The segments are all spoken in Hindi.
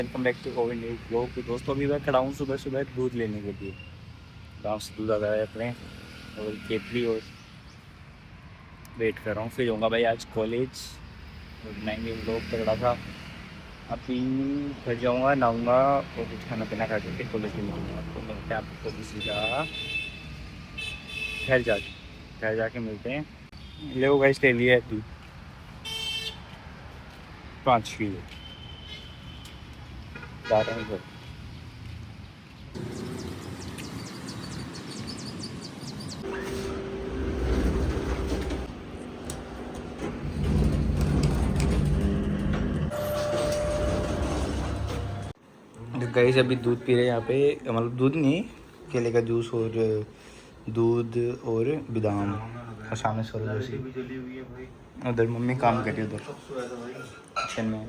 Welcome back to covid news blog. दोस्तों अभी मैं खड़ा हूँ सुबह सुबह दूध लेने के लिए। गाँव से दूध आता है अपने और केतली, और वेट कर रहा हूँ। फिर जाऊँगा भाई आज कॉलेज और बनाएंगे ब्लॉग तगड़ा था। अभी घर जाऊँगा, नहाऊँगा और कुछ खाना पीना खा करके कॉलेज में मिलूँगा। तो मिलते हैं आपको भी सीधा घर जाके मिलते हैं। ले गाइस, ले लिया है दूध 5 किलो। जा रहे हैं घर। गाइस अभी दूध पी रहे हैं यहाँ पे, मतलब दूध नहीं, केले का जूस और दूध और बादाम और सामने सरोजोशी। उधर मम्मी काम कर रही है उधर किचन में।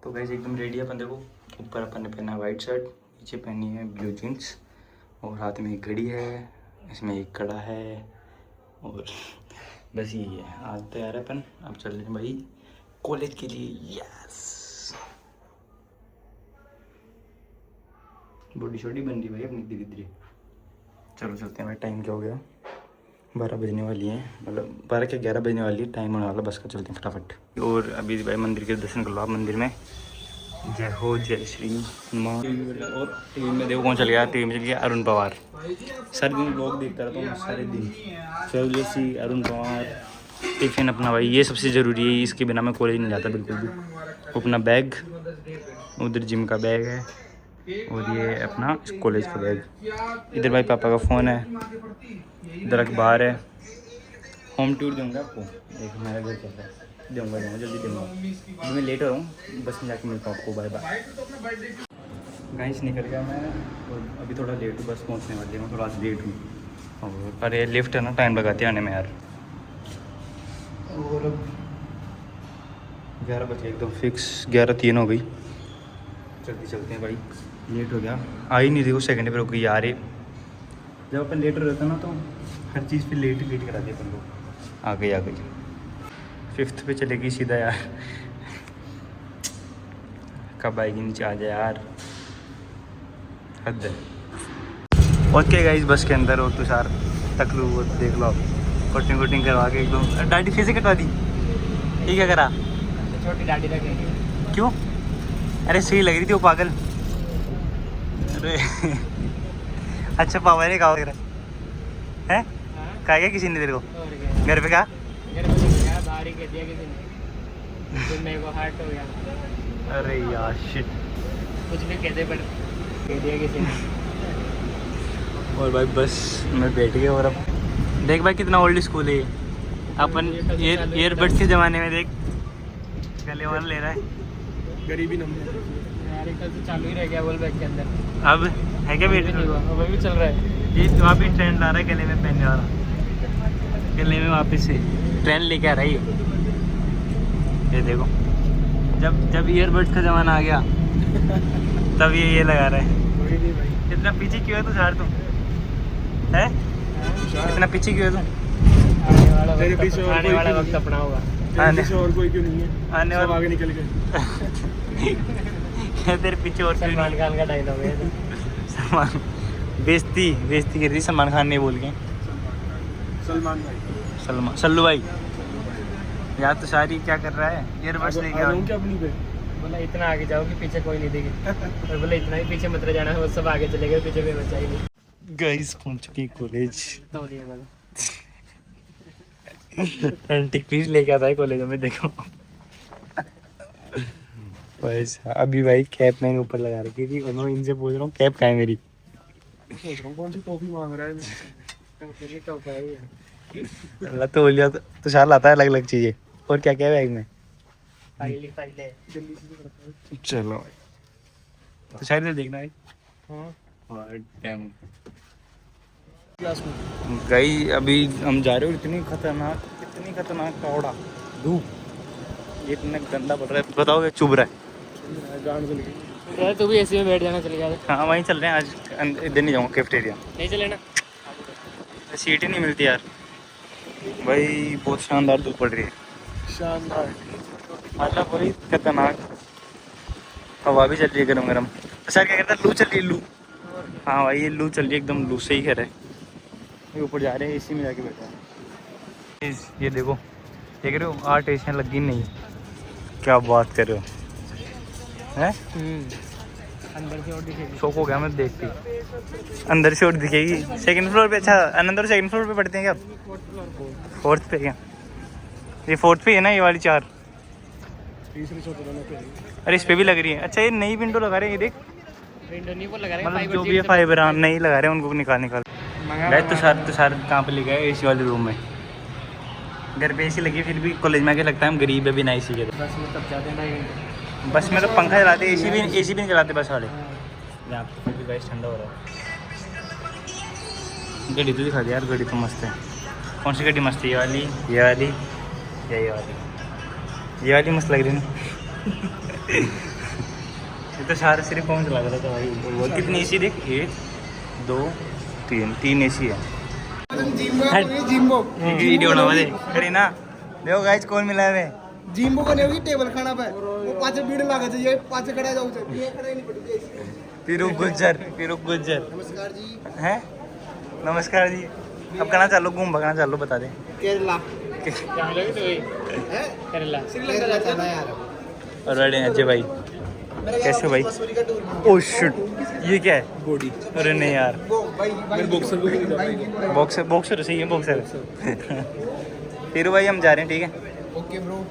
तो गाइस एकदम रेडी है अपन। देखो ऊपर अपन ने पहना है वाइट शर्ट, नीचे पहनी है ब्लू जीन्स और हाथ में एक घड़ी है, इसमें एक कड़ा है और बस यही है। आज तैयार है अपन, अब चल रहे हैं भाई कॉलेज के लिए। यस, बॉडी शॉडी बन रही भाई अपनी धीरे धीरे। चलो चलते हैं भाई, टाइम क्या हो गया, 12 बजने वाली है, मतलब 12 के 11 बजने वाली है, टाइम होने वाला बस का। चलते हैं फटाफट। और अभी भाई मंदिर के दर्शन कर लो आप। मंदिर में जय हो जय श्री माँ। और टीवी में देखो कौन चल गया, टीवी में चल गया अरुण पवार। सारे दिन ब्लॉग देखता रहता हूँ मैं, सारे दिन सरोजसी, अरुण पवार। टिफिन अपना भाई ये सबसे ज़रूरी है, इसके बिना मैं कॉलेज नहीं जाता बिल्कुल भी। अपना बैग, उधर जिम का बैग है और ये अपना कॉलेज का बैग। इधर भाई पापा का फ़ोन है, इधर अखबार है। होम टूर दूंगा आपको, देखो मेरा घर कैसा है। दूंगा जल्दी दूंगा। अभी मैं लेट हो रहा हूँ, बस में जाके मिलता हूँ आपको। Bye bye. गाइस निकल गया मैं और अभी थोड़ा लेट हूँ, बस पहुँचने वाली है, मैं थोड़ा आज लेट हूँ। और पर ये लिफ्ट है ना, टाइम लगाते हैं आने में यार। और अब 11 बजे एकदम फिक्स, 11:03 हो गई। जल्दी चलते हैं भाई, लेट हो गया। आ ही नहीं रही, वो सेकंड पे रुक गई यार। ये जब अपन लेट हो रहता ना तो हर चीज़ पे लेट करा दिया अपन लोग। आ गई 5th पे चलेगी सीधा यार। कब आएगी नीचे, आ जाए यार, हद है। ओके गाइस बस के अंदर, और तुषार टकलू वो देख लो आप, कटिंग करवा के एकदम। दाढ़ी फिर से कटवा दी, ठीक है करा, छोटी दाढ़ी रखेंगे। क्यों? अरे सही लग रही थी वो पागल। अरे अच्छा पापा ने कहा है, कहा क्या किसी ने तेरे को? घर पे कहा? बाहर ही कह दिया किसी ने, तो मेरे को हर्ट हो गया। अरे यार शिट, कुछ भी कहते पर कह दिया किसी ने। और भाई बस मैं बैठ गया। और अब देख भाई कितना ओल्ड स्कूल है ये। अपन ईयरबड्स के ज़माने में देख गले वाला ले रहा है। गरीबी नंबर यार, कल से चालू ही रह गया बोल बैग के अंदर। अब है क्या वेट? अभी भी चल रहा है ये वहाँ भी ट्रेंड ला रहा है गले में पहनने वाला। गले में वापस से ट्रेंड लेके आ रही है। ये देखो, जब ईयरबड्स का ज़माना आ गया तब ये लगा रहा है। कोई नहीं भाई, इतना पीछे क्यों है तू यार? तुम है इतना पीछे क्यों है तुम? आने वाला वक्त अपना होगा। और कोई क्यों नहीं है, आने वाला आगे निकल गए। तेरे पीछे और सलमान खान का डायलॉग है। सलमान बेइज्जती कर रही सलमान खान ने बोल के। सलमान भाई, सल्लू भाई यार तो सारी क्या कर रहा है? ईयरबड्स लेके आओ क्या अपनी पे बोला, इतना आगे जाओ कि पीछे कोई नहीं देखे। और बोला इतना ही पीछे मत रह जाना, वो सब आगे चले गए, पीछे भी बचा ही नहीं। गाइस पहुंच चुकी कॉलेज। तो ये वाला एंटिक पीस लेके आता है कॉलेज में, देखो बस। अभी भाई कैप मैंने ऊपर लगा रखी थी और मैं इनसे पूछ रहा हूँ कैप कहाँ है मेरी। सोच रहा हूँ कौन सी टॉफी मांग रहा है। टॉफी है ये, अल्लाह तो बोलिया तो साल आता है अलग अलग चीज़ें। और क्या क्या है बैग में? फाइल है जल्दी से पड़ता है। चलो तो शायद से देखना है। हाँ और टाइम क्लास में गई। अभी हम जा रहे हो, इतनी खतरनाक कौड़ा धूप, ये इतना गंदा पड़ रहा है, बताओ चुभ रहा है। गांड चल गई। तू भी एसी में बैठ जाना, चले गया। हाँ वहीं चल रहे हैं आज, इधर नहीं जाऊँगा कैफेटेरिया, नहीं चले ना, सीट ही नहीं मिलती यार भाई। बहुत शानदार धूप पड़ रही है, शानदार। मतलब वही खतरनाक। हवा भी चल रही है गरम गरम। सर क्या कहता है, लू चल रही है लू। हाँ भाई ये लू चल रही है एकदम, लू से ही कह रहे हैं। ये ऊपर जा रहे हैं, एसी में जाके बैठा है। ये देखो, देख रहे हो 8 एसियाँ लगी नहीं। क्या बात कर रहे हो हैं? अंदर से और दिखेगी। शौक हो गया मैं देखती, अंदर से और दिखेगी। सेकंड फ्लोर पे? अच्छा आनंद और सेकंड फ्लोर पे पढ़ते हैं क्या? फोर्थ पे क्या? ये फोर्थ पे है ना ये वाली 4? अरे इस पे भी लग रही है। अच्छा ये नई विंडो लगा रहे हैं, ये देख। विंडो नहीं वो लगा रहे हैं, मतलब जो भी है फाइबर नहीं लगा रहे हैं, उनको निकाल गए। तो सारे कहाँ पे ले गए? एसी वाले रूम में। घर पे एसी लगी फिर भी कॉलेज में आके लगता है हम गरीब है बिना एसी के। तो बस में तब जाते हैं 2.5 घंटे। बस में तो पंखा चलाते, एसी भी नहीं चलाते बस वाले। यहाँ पे फिर भी गाइस ठंडा हो रहा है। गाड़ी तो दिखा दे यार, गाड़ी तो मस्त है। कौन सी गाड़ी मस्त है? ये वाली, ये वाली या ये वाली? ये वाली मस्त लग रही है ना। ये तो सारे सिर्फ कौन चला रहा था भाई। वो कितनी एसी देख, 1 2 3 एसी है। वीडियो ना वाले खड़ी ना देखो गाइस कौन मिला है। जिम्बो को नहीं होगी टेबल खाना पे वो पाछे भीड़ लागे चाहिए, पाछे खड़ा जाओ ये खड़ा ही नहीं पड़ती। फिरूक गुज्जर नमस्कार जी। हैं? नमस्कार जी। अब कहाँ चलो, घूम भगना चलो, बता दे। केरला कहाँ लोगे तो है, केरला। केरला जाना यार। और बड़े अजय भाई कैसे हो भाई? मसूरी का टूर ओ शिट, ये क्या है? बॉडी। अरे नहीं यार, बॉक्सर सही है, बॉक्सर। फिर भाई हम जा रहे हैं, ठीक है? Okay bro.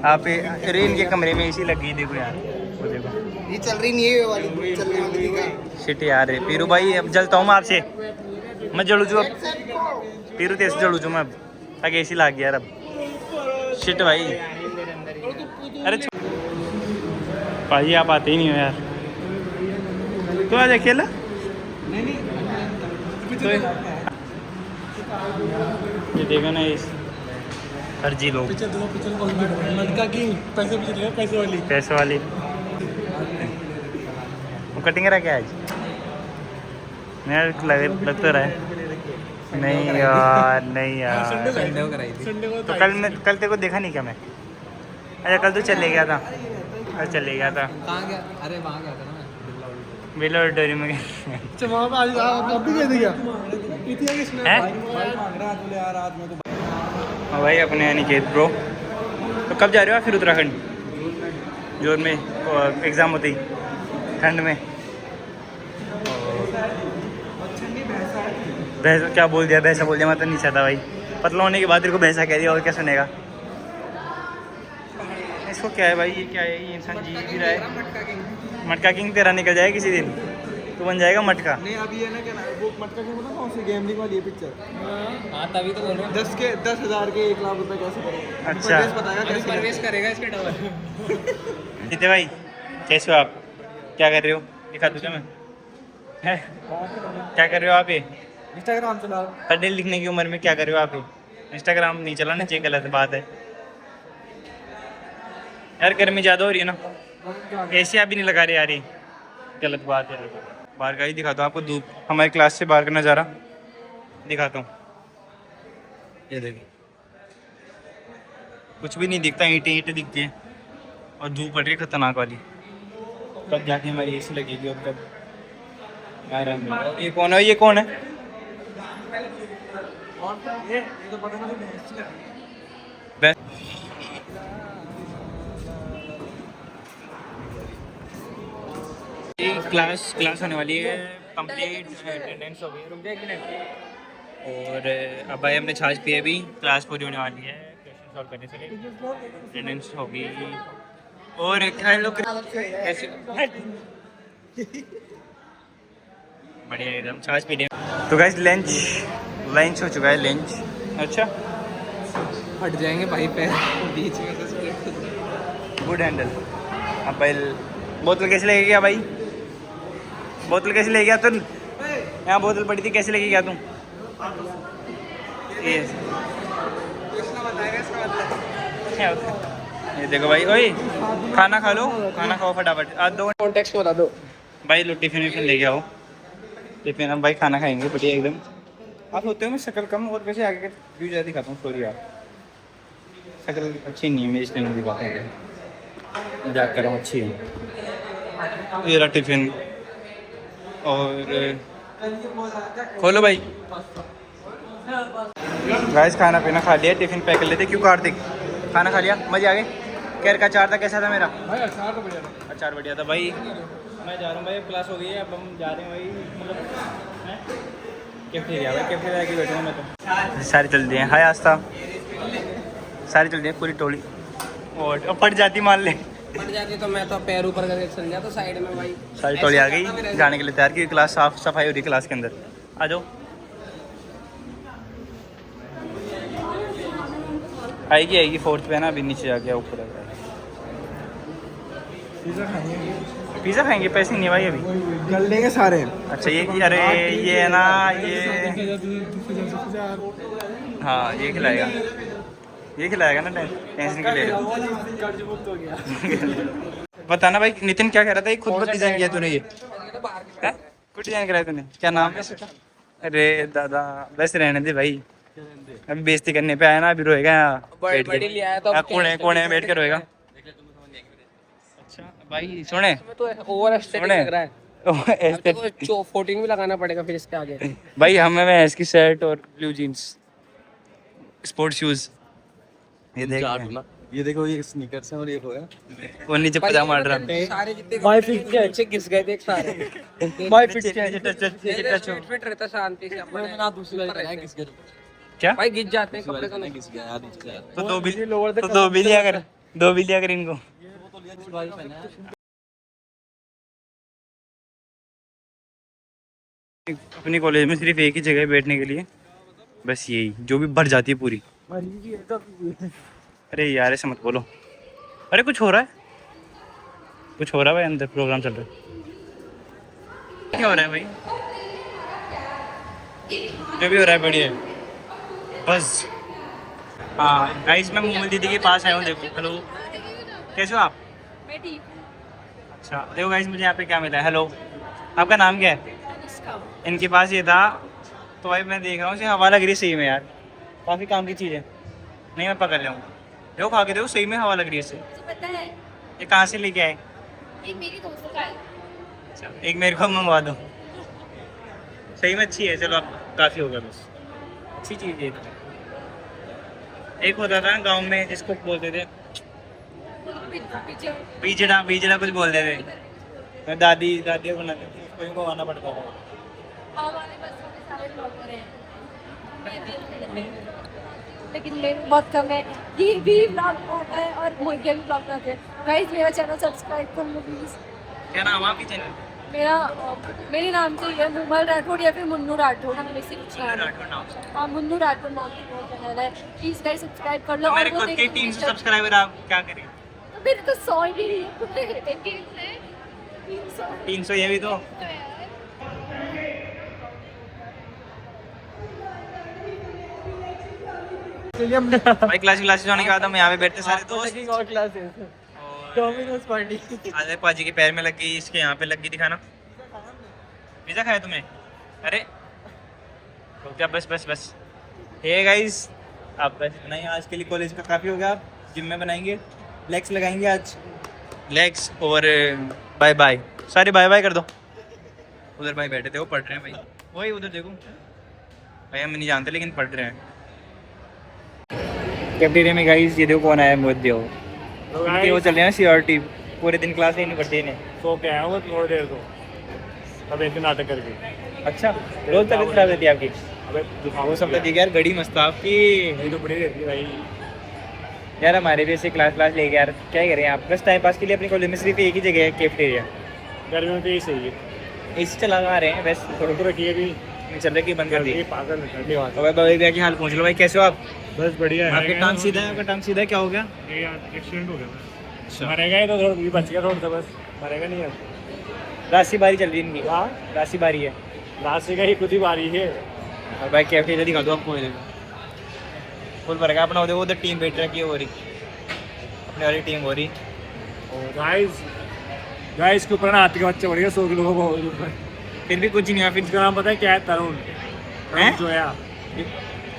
आप अरे इनके कमरे में एसी लगी, देखो यार वो देखो। ये चल रही नहीं है ये वाली, चलने वाली का। शिट यार पीरू भाई, अब जलता हूँ मैं आपसे। मैं जलू जो अब, पीरू तेज जलू जो मैं अब, ताकि एसी लग गया यार अब। शिट भाई, अरे भाई आप आते ही नहीं हो यार। तो आज अकेला? नहीं तो ये देखो ना इस फर्जी लोग, मटका की पैसे वाली। वो कटिंग करा क्या आज? मेरा लग तो रहा है। नहीं यार, नहीं यार। तो कल तेरे को देखा नहीं क्या मैं? अच्छा कल तो चले गया था। कल चले गया था। कहाँ गया? अरे वहाँ गया था ना बिलो डोरी में। अच्छा वहाँ पे आज आप भी गए थे क्या? इतनी किसने हैं? भाई मांग रहा तू यार आज में तो। हाँ भाई अपने अनिकेत ब्रो। तो कब जा रहे हो आप फिर उत्तराखंड? जोर में एग्ज़ाम होती ठंड में। भैंसा क्या बोल दिया? भैंसा बोल दिया, मैं तो नहीं चाहता भाई। पतला होने के बाद तेरे को भैंसा कह दिया, और क्या सुनेगा? इसको क्या है भाई, ये क्या है? ये इंसान जी भी रहा है। मटका किंग तेरा निकल जाएगा किसी दिन, तो बन जाएगा मटका। नहीं अभी है ना क्या ना वो मटका की पता कौन सी गेमिंग वाली है पिक्चर? हाँ तभी तो बोल रहा हूँ। 10,000 के 1 लाख रुपए कैसे करेगा? अच्छा। बताएगा अभी कैसे परवेश करेगा इसके डबल। जीते भाई कैसे हो आप? क्या कर रहे हो? दिखा दूँ क्या मैं? है क्या कर रहे हो आप? ये इंस्टाग्राम चला। पढ़ने लिखने की उम्र में क्या कर रहे हो आप? ये इंस्टाग्राम नहीं चलाना चाहिए, गलत बात है यार। गर्मी ज़्यादा हो रही है ना, एसी आप भी नहीं लगा रहे यार, ये गलत बात है। बाहर का ही दिखाता हूँ आपको, धूप हमारी क्लास से बाहर का नज़ारा दिखाता हूँ। ये देखिए कुछ भी नहीं दिखता, ईंटें दिखती हैं और धूप पड़ रही है खतरनाक वाली। कब जाके हमारी एसी लगेगी और कब यार। ये कौन है? ये कौन है? क्लास होने वाली है कंप्लीट, अटेंडेंस हो गई। रुक जाए एक मिनट। और अब भाई हमने छाछ पिए भी, क्लास पूरी होने वाली है, क्वेश्चन सॉल्व करने से अटेंडेंस होगी। और हेलो कैसे? बढ़िया एकदम, छाछ पी रहे। तो गाइस लंच हो चुका है, लंच। अच्छा हट जाएंगे भाई पैर बीच में से। Good handle. अब भाई बोतल कैसे लेके गया भाई? बोतल कैसे ले गया तुम? यहाँ बोतल पड़ी थी, कैसे लेके गया तुम? ये देखो भाई, ओए खाना खा लो, खाना खाओ फटाफट। आज 2 कॉन्टेक्स्ट बता दो भाई, लो टिफिन लेके आओ। टिफिन हम भाई खाना खाएंगे बढ़िया एकदम। आप होते हो मैं शक्ल कम और कैसे आगे व्यू ज़्यादा दिखाता हूँ। सॉरी यार, शक्ल अच्छी नहीं है मेरी, इसलिए नहीं दिखाता हूँ। मजाक कर रहा हूँ, अच्छी है। ये रहा टिफिन और खोलो भाई। गाइस खाना पीना खा लिया, टिफिन पैक कर लेते। क्यों कार्तिक खाना खा लिया, मजे आ गए? कैर का अचार था, कैसा था मेरा? अचार बढ़िया था भाई। मैं जा रहा हूँ भाई, क्लास हो गई है, अब हम जा रहे हैं भाई, मतलब कैफेटेरिया भाई, कैफेटेरिया की बैठूँगा मैं तो। सारे चल दिए, हाय आस्था, सारे चल दिए पूरी टोली। और अब फट जाती मान ले, फट जाती तो मैं तो पैर ऊपर करके चल जाता साइड में भाई। सारी टोली आ गई जाने के लिए तैयार की। क्लास साफ सफाई हो रही क्लास के अंदर, आ जाओ। आएगी फोर्थ पे ना, अभी नीचे जाके ऊपर आ जाएगी। पिज़्ज़ा खाएंगे, पैसे नहीं है भाई अभी, गल लेंगे सारे। अच्छा ये अरे ये है ना, ये हाँ ये खिलाएगा ना, टेंशन के लिए। बताना भाई नितिन क्या कह रहा था, ये खुद डिजाइन किया तूने? ये खुद डिजाइन कराया तूने, क्या नाम है इसका? अरे दादा बस रहने दे भाई, अभी बेइज्जती करने पे आया ना, अभी रोएगा यहाँ कोने कोने में बैठ कर रोएगा। अच्छा भाई सुने तो ओवर एस्थेटिक लग रहा है, 14 भी लगाना पड़ेगा फिर इसके आगे। भाई हमें मैं इसकी शर्ट और ब्लू जीन्स स्पोर्ट्स शूज, ये देखो ये स्नीकर्स हैं और ये होगा वो नीचे पजामा मार रहा। सारे जितने भाई फिट के अच्छे घिस गए थे सारे भाई फिट रहता शांति से अपने ना दूसरी घिस गए क्या भाई, घिस जाते हैं कपड़े तो नहीं घिस गया तो दो भी लिया कर इनको। अपनी कॉलेज में सिर्फ एक ही जगह है बैठने के लिए, बस यही, जो भी भर जाती है पूरी। अरे यार ऐसे मत बोलो, अरे कुछ हो रहा है भाई, अंदर प्रोग्राम चल रहा है। क्या हो रहा है भाई? जो भी हो रहा है बढ़िया है बस। हाँ गाइस मैं मूमल दीदी के पास आया हूँ, देखो। हेलो कैसे हो आप? मैं ठीक हूँ। अच्छा देखो गाइस मुझे यहाँ पे क्या मिला है। हेलो आपका नाम क्या है? इनके पास ये था तो भाई मैं देख रहा हूँ, हवा लग रही है सही में यार, काफ़ी काम की चीज़ है। नहीं मैं पकड़ लिया हूँ, देखो खा के देखो, सही में हवा लग रही है इससे। पता है ये कहाँ से लेके आए? एक मेरी दोस्त का है। अच्छा एक मेरे को मंगवा दो, सही में अच्छी है। चलो अब काफ़ी हो गया, बस अच्छी चीज़ है। एक होता था गांव में जिसको बोलते थे बीजड़ा कुछ बोलते थे, दादी बनाते थे, उसको भी मंगवाना पड़ता था। हमारे बस में सारे ब्लॉगर हैं, लेकिन मेरे बहुत कम है। ये भी ब्लॉग होता है और मुर्गिया भी ब्लॉग करते हैं। गाइस मेरा चैनल सब्सक्राइब कर लो प्लीज। क्या नाम है आपकी चैनल? मेरे नाम से है मूमल राठौड़ या फिर मुन्नू राठौड़, हम से कुछ हाँ मुन्नू राठौड़ नाम से मेरा चैनल है। प्लीज गाइस सब्सक्राइब कर लो। मेरे खुद के 300 सब्सक्राइबर, आप क्या करें? मेरे तो 100 ही है। 300 ये भी तो। भाई क्लास जाने के बाद हम यहाँ पे बैठते सारे दोस्त, और क्लासेस डोमिनोज पार्टी। आधे पाजी के पैर में लग गई, इसके यहाँ पे लग गई। दिखाना पिज़्ज़ा खाया तुमने? अरे क्या बस हे गाइस आप बस इतना ही आज के लिए, कॉलेज का काफ़ी हो गया। आप जिम में बनाएंगे, लेग्स लगाएंगे आज, लेग्स और बाय बाय, सारे बाय बाय कर दो। उधर भाई बैठे थे वो पढ़ रहे हैं भाई, वही उधर देखो भाई, हम नहीं जानते लेकिन पढ़ रहे हैं कैफेटेरिया में। गाइस ये देखो कौन आया, मोदी हो वो चल रहे हैं CRT, पूरे दिन क्लास लेनी पड़ती है इन्हें। सो क्या है वो थोड़ी देर को, अब एक नाटक करके। अच्छा रोज तबीयत खराब रहती है आपकी? अबे वो सब तो ठीक है यार, घड़ी मस्त आपकी। ये तो बड़ी रहती है भाई यार हमारे भी ऐसे क्लास लेके यार, क्या ही करें आप, बस टाइम पास के लिए अपनी कॉलेज में सिर्फ एक ही जगह है कैफेटेरिया। गर्मियों में तो यही सही है, AC चला रहे हैं बस, थोड़ा तो रखिए भी नहीं चल रहा कि बंद कर दी। ये पागल है ठंडी बात। भाई भाई भैया की हाल पूछ लो भाई, कैसे हो आप? बस बढ़िया है। आपका टांग सीधा है? आपका टांग सीधा है, क्या हो गया? ये यार एक्सीडेंट हो गया था, मरेगा ही तो थोड़ा भी बच गया, थोड़ा सा बस, मरेगा नहीं अब। राशि बारी चल रही है इनकी। हाँ राशि बारी है, लास्ट का ही खुद ही बारी है। और भाई कैफेटेरिया दिखा दो आपको, फुल भर गया अपना। देखो उधर टीम बैठ रखी है, हो रही अपनी वाली टीम हो रही। गाइस के ऊपर ना हाथी का बच्चा बढ़ गया 100 किलो का, बहुत फिर भी कुछ नहीं हुआ। फिर इसका नाम पता है क्या है? तरुण जो है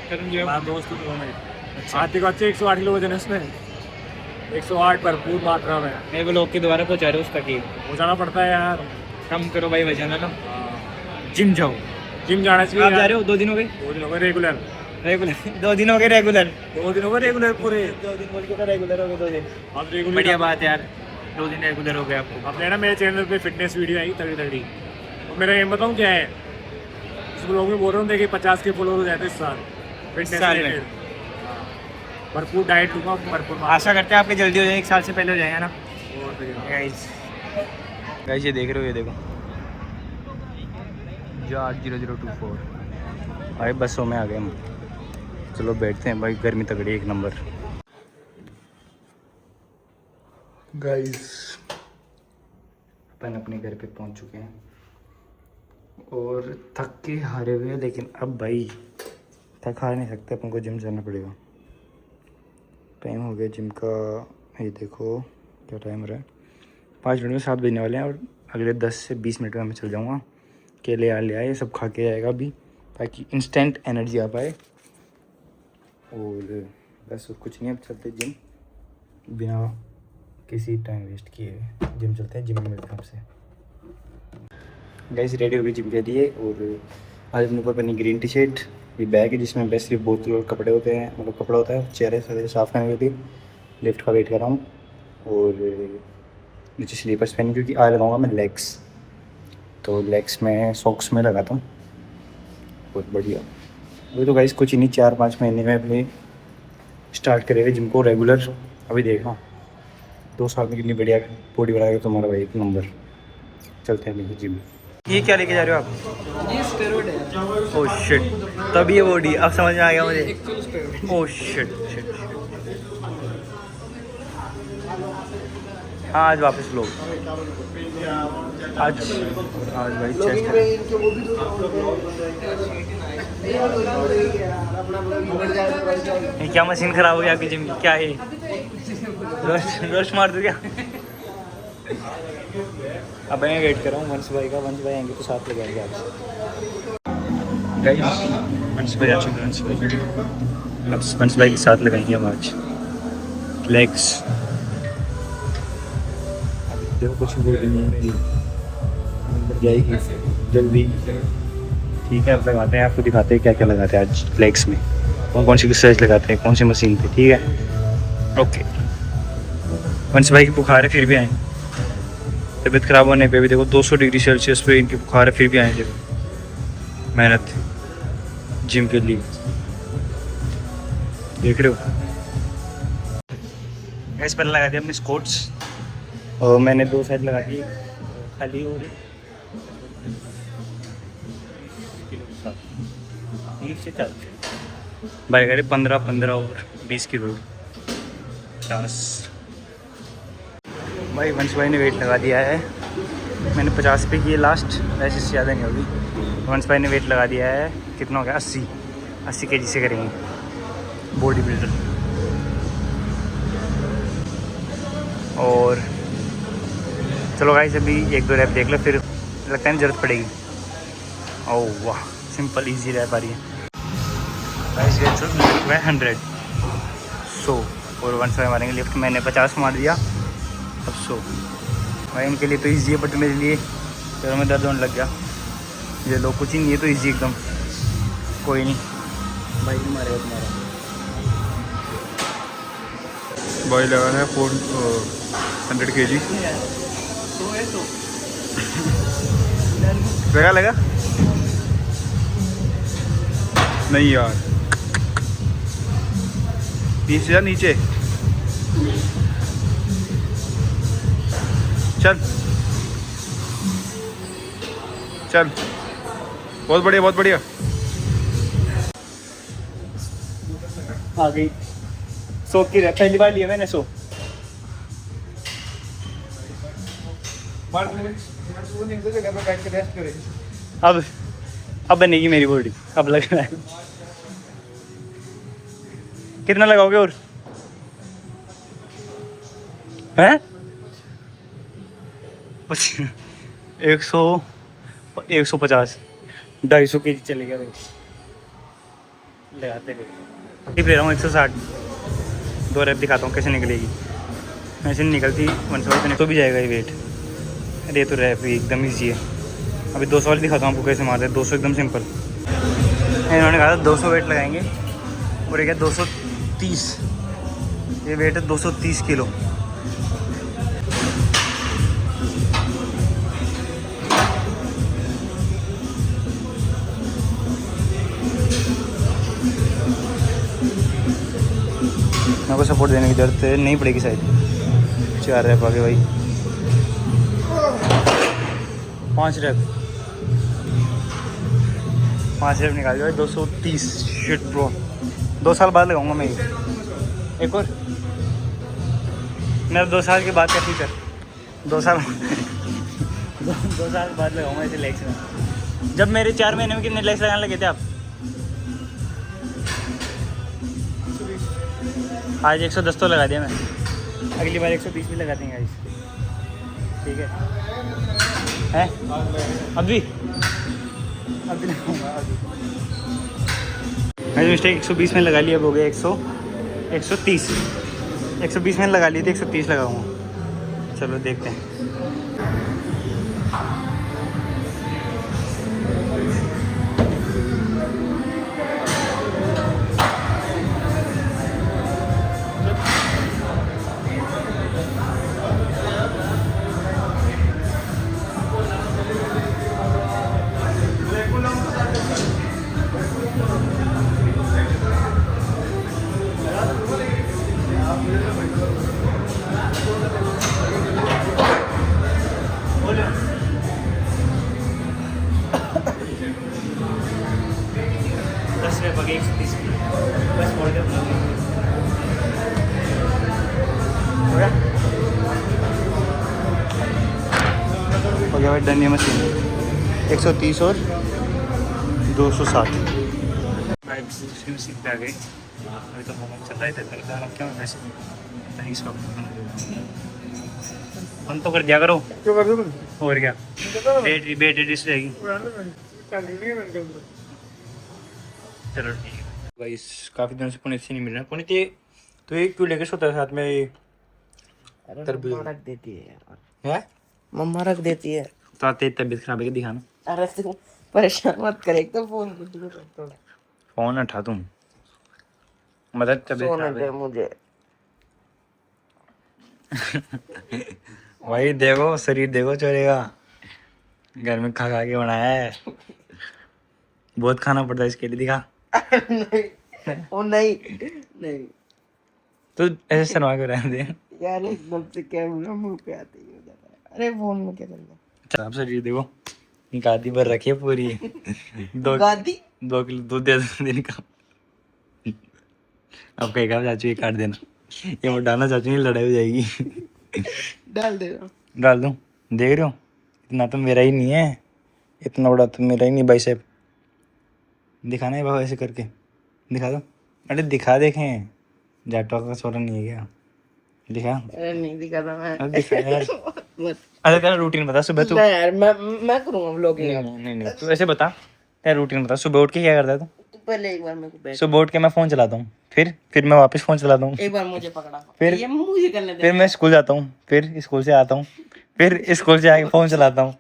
तरुण जो है हमारा दोस्त। हाथी का बच्चा 108 किलो वजन है उसमें। 108 भरपूर मात्रा में मेरे को लोग के द्वारा पहुँचा रहे हो उस तक ही। पहुँचाना पड़ता है यार। कम करो भाई वजन है ना। जिम जाओ। जिम जाना चाहिए। आप जा रहे हो 2 दिन हो गए? 2 दिन हो गए रेगुलर। 2 दिन हो गए रेगुलर। 2 दिन हो गए रेगुलर पूरे। 2 दिन बोल के तो रेगुलर हो गए 2 दिन। आप रेगुलर। बढ़िया बात है यार, 2 दिन रेगुलर हो गए आपको। आपने ना मेरे चैनल पे फिटनेस वीडियो आई तगड़ी तगड़ी, और मेरा एम बताऊँ क्या है, इस ब्लॉग में बोल रहा हूँ देखिए 50 के फॉलोअर हो जाते इस साल फिटनेस साल में। related। भरपूर डाइट लूँगा, भरपूर आशा करते हैं आपके जल्दी हो जाए, 1 साल से पहले हो जाएगा ना और गाइस। ये देख रहे हो, ये देखो जो 80024 भाई बसों में आ गए हम। चलो बैठते हैं भाई, गर्मी तगड़ी 1 नंबर। गाइस अपन अपने घर पे पहुंच चुके हैं और थक के हारे हुए हैं, लेकिन अब भाई थक हार नहीं सकते, अपन को जिम जाना पड़ेगा। टाइम हो गया जिम का, ये देखो क्या टाइम हो रहा है, 5 मिनट में 7 बजने वाले हैं और अगले 10 से 20 मिनट में मैं चल जाऊँगा। केले यार ले आए, सब खा के जाएगा अभी ताकि इंस्टेंट एनर्जी आ पाए। और बस और कुछ नहीं, अब चलते जिम बिना किसी टाइम वेस्ट किए जिम चलते हैं। जिम में मिलते हैं आपसे। गाइस रेडी हो गई जिम के लिए और आज अपने ऊपर पहनी ग्रीन टी शर्ट, ये बैग है जिसमें बस सिर्फ बोतल और कपड़े होते हैं, मतलब कपड़ा होता है, चेहरे सवेरे साफ़ करने के लिए लिफ्ट का वेट कर रहा हूँ। और नीचे स्लीपर्स पहनी क्योंकि आज लगाऊंगा मैं लेग्स, तो लेग्स में सॉक्स में लगाता हूँ। बहुत बढ़िया। अभी तो गाइस कुछ ही नहीं, 4-5 महीने में अपने स्टार्ट करेंगे जिम को रेगुलर। अभी देखना 2 साल में कितनी बढ़िया बॉडी बनाएगा तुम्हारा भाई, 1 नंबर। चलते हैं अभी जिम। ये क्या लेके जा रहे हो आप? ये स्टेरॉइड है। ओह शिट, तब ये बॉडी अब समझ में आ गया मुझे। Actual steroid. Oh shit shit. हाँ आज वापस लोग आज भाई चेस्ट है। इनके वो भी तो ये क्या मशीन खराब हो गई आपकी जिम की? क्या है रोस्ट मार दूँ क्या? अब मैं वेट कर रहा हूँ वंश भाई का। वंश भाई आएंगे तो साथ ले जाएंगे आपसे। गाइस वंश भाई आ चुके हैं। अब वंश भाई के साथ लगाएंगे हम आज लेग्स। देखो कुछ बोल नहीं जाएगी जल्दी। ठीक है अब लगाते हैं, आपको दिखाते हैं क्या क्या लगाते हैं आज लेग्स में, कौन कौन सी एक्सरसाइज लगाते हैं, कौन सी मशीन पे। ठीक है ओके। वंश भाई की बुखार है फिर भी आए, तबीयत ख़राब होने पे भी देखो 200 डिग्री सेल्सियस पे इनकी बुखार है फिर भी आए थे मेहनत जिम के लिए। देख रहे हो गैस पहले लगा दिया अपने स्कोट्स और मैंने 2 साइड लगा दी खाली और 30 से 40 भाई करे 15 और 20 किलो 50। भाई वंश भाई ने वेट लगा दिया है, मैंने 50 पे किए लास्ट, वैसे इससे ज़्यादा नहीं होगी। वंश भाई ने वेट लगा दिया है, कितना हो गया 80 केजी से करेंगे बॉडी बिल्डर। और चलो गाइस अभी 1-2 रैप देख लो, फिर लगता है ज़रूरत पड़ेगी। ओह वाह सिंपल इजी रैप आ रही है गाइस। ये 100 100 और वंश भाई मारेंगे लिफ्ट। मैंने 50 मार दिया, अब 100। भाई इनके लिए तो ईजी है बट मेरे लिए पैरों में दर्द होने लग गया। ये लोग कुछ ही नहीं है तो ईजी एकदम। कोई नहीं भाई नहीं मारेगा तुम्हारा। बॉय लगाना है 100 kg। लगा नहीं यार 20,000 नीचे। चल चल बहुत बढ़िया बहुत बढ़िया। आ गई 100 की रैप, पहली बार लिया मैंने 100। अब बनेगी मेरी बॉडी, अब लग रहा है। कितना लगाओगे और हैं? 100 150 250 kg चलेगा। लगाते टिप ले रहा हूँ 160। 2 रैप दिखाता हूँ कैसे निकलेगी। ऐसे नहीं निकलती 175 तो भी जाएगा ये वेट। अरे ये तो रैप एकदम ईजी है। अभी 200 वाली दिखाता हूँ आपको कैसे मारते हैं। 200 एकदम सिंपल। इन्होंने कहा था 200 वेट लगाएंगे और ये क्या 230, ये वेट है 230 किलो। मेरे को सपोर्ट देने की जरूरत नहीं पड़ेगी शायद। 4 रैप आगे भाई, 5 रैप, 5 रैप निकाल दिया भाई। 230 शिट ब्रो। 2 साल बाद लगाऊंगा मैं ये। एक और मेरा 2 साल के बाद का फ्यूचर, 2 साल 2 साल बाद लगाऊंगा ऐसे लेग्स में। जब मेरे 4 महीने में कितने लेग्स लगाने लगे थे आप? आज 110 तो लगा दिया मैं। अगली बार 120 भी लगा देंगे गाइस, ठीक है? हैं अभी लगाऊंगा अभी। मैंने मिस्टेक 120 में लगा लिया, अब हो गया 130। 120 में लगा ली थी, 130 लगाऊंगा। चलो देखते हैं। हो गया भाई डन ये मशीन। 130 और 260 मशीन पे आ गई। अभी तो होमवर्क चल रहा है, क्यों वैसे बंद तो कर दिया करो। क्यों कर दूँ? और क्या बैटरी डिस रहेगी। चलो ठीक है भाई। काफ़ी दिनों से पुनीत से नहीं मिल रहा। पुनीत ये तो ये क्यों लेके सोता है साथ में? तरबूज रख देती है यार, है मम्मा रख देती है। तो तेरी तबीयत खराब है, दिखाना। अरे तू परेशान मत कर, एक तो फोन फोन उठा तुम, मदद तबीयत सोने खराब दे है। मुझे। भाई देखो शरीर देखो चलेगा, घर में खा खा के बनाया है। बहुत खाना पड़ता है इसके लिए, दिखा। नहीं ओ नहीं नहीं तो ऐसे शर्मा के रहने दे। यार, एकदम से कैमरा मुंह पे आते ही हो जाता है। अरे फोन में क्या करना? आप शरीर देखो, गादी पर रखी है पूरी। 2 गादी 2 किलो दूध दे दो दिन का। अब कहेगा चाचू ये काट देना, ये मत डालना चाचू, नहीं लड़ाई हो जाएगी। डाल दे रहा। डाल दूँ? देख रहे हो इतना तो मेरा ही नहीं है, इतना बड़ा तो मेरा ही नहीं भाई साहब। दिखाना है बाबा ऐसे करके, दिखा दो। अरे दिखा, देखें जाटवा का छोरा नहीं है क्या? दिखा। अरे नहीं दिखाता मैं। अब दिखा यार। मत अरे तेरा रूटीन बता सुबह तू। नहीं यार, मैं करूँगा व्लॉगिंग। नहीं तू ऐसे बता, तेरा रूटीन बता। सुबह उठ के क्या करता है तू? तू पहले एक बार मेरे को बैठ, सुबह उठ के मैं फ़ोन चलाता हूँ, फिर मैं वापस फ़ोन चलाता हूँ, एक बार मुझे पकड़ा, फिर ये मुझे करने दे। फिर मैं स्कूल जाता हूँ, फिर स्कूल से आता हूँ, फिर स्कूल से आके फ़ोन चलाता हूँ,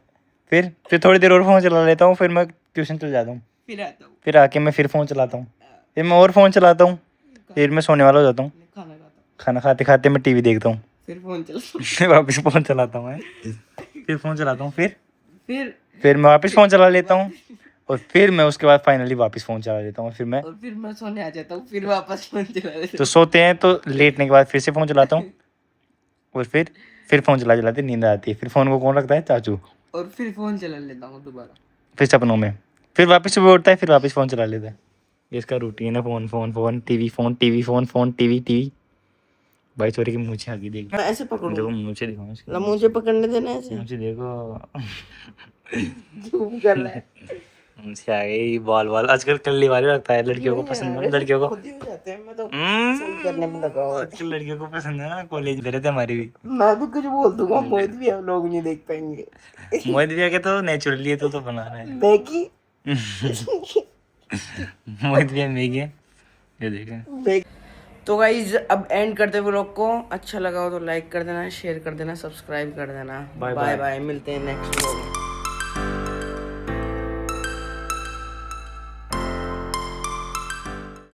फिर थोड़ी देर और फ़ोन चला लेता हूँ, फिर मैं ट्यूशन चल जाता हूँ, फिर आता हूँ, फिर आके मैं फिर फ़ोन चलाता हूँ, फिर मैं और फ़ोन चलाता हूँ, फिर मैं सोने वाला हो जाता हूँ। खाना खाता हूँ, खाना खाते खाते मैं टीवी देखता हूँ, फिर फोन चला, फिर वापस फ़ोन चलाता हूँ मैं, फिर फ़ोन चलाता हूँ, फिर मैं वापस फ़ोन चला लेता हूँ, और फिर मैं उसके बाद फाइनली वापस फ़ोन चला लेता हूँ। फिर मैं सोने आ जाता हूँ, फिर वापस फोन चला लेता तो सोते हैं तो लेटने के बाद फिर से फ़ोन चलाता हूँ, और फिर फ़ोन चलाते नींद आती है। फिर फ़ोन को कौन रखता है? चाचू। हूँ, और फिर फोन चला लेता हूँ दोबारा, फिर सपनों में, फिर वापस सुबह उठता है, फिर वापस फ़ोन चला लेता है। ये इसका रूटीन है, फ़ोन टीवी फ़ोन टीवी। भाई चोरी की मुझे आगे देख, मैं ऐसे पकड़ूँ? देखो मुझे दिखाओ इसको, ला मुझे पकड़ने देना ऐसे, मुझे देखो। झूम कर रहा है। मुझे आ गई बॉल। आजकल कल्ली वाले लगता है, लड़कियों को पसंद है, लड़कियों को खुद ही हो जाते हैं, मैं तो फोन करने में लगा हुआ। आजकल लड़कियों को पसंद है ना, कॉलेज दे रहे थे हमारी भी। मैं भी कुछ बोल दूंगा, मोहित भी हम लोग नहीं देख पाएंगे। मोहित भैया के तो नेचुरली है, तो बना रहा है। मैगी मोहित भैया मैगी है, ये देखें। तो गाइज अब एंड करते व्लॉग को। अच्छा लगा हो तो लाइक कर देना, शेयर कर देना, सब्सक्राइब कर देना। Bye bye bye. बाय, मिलते हैं नेक्स्ट व्लॉग में।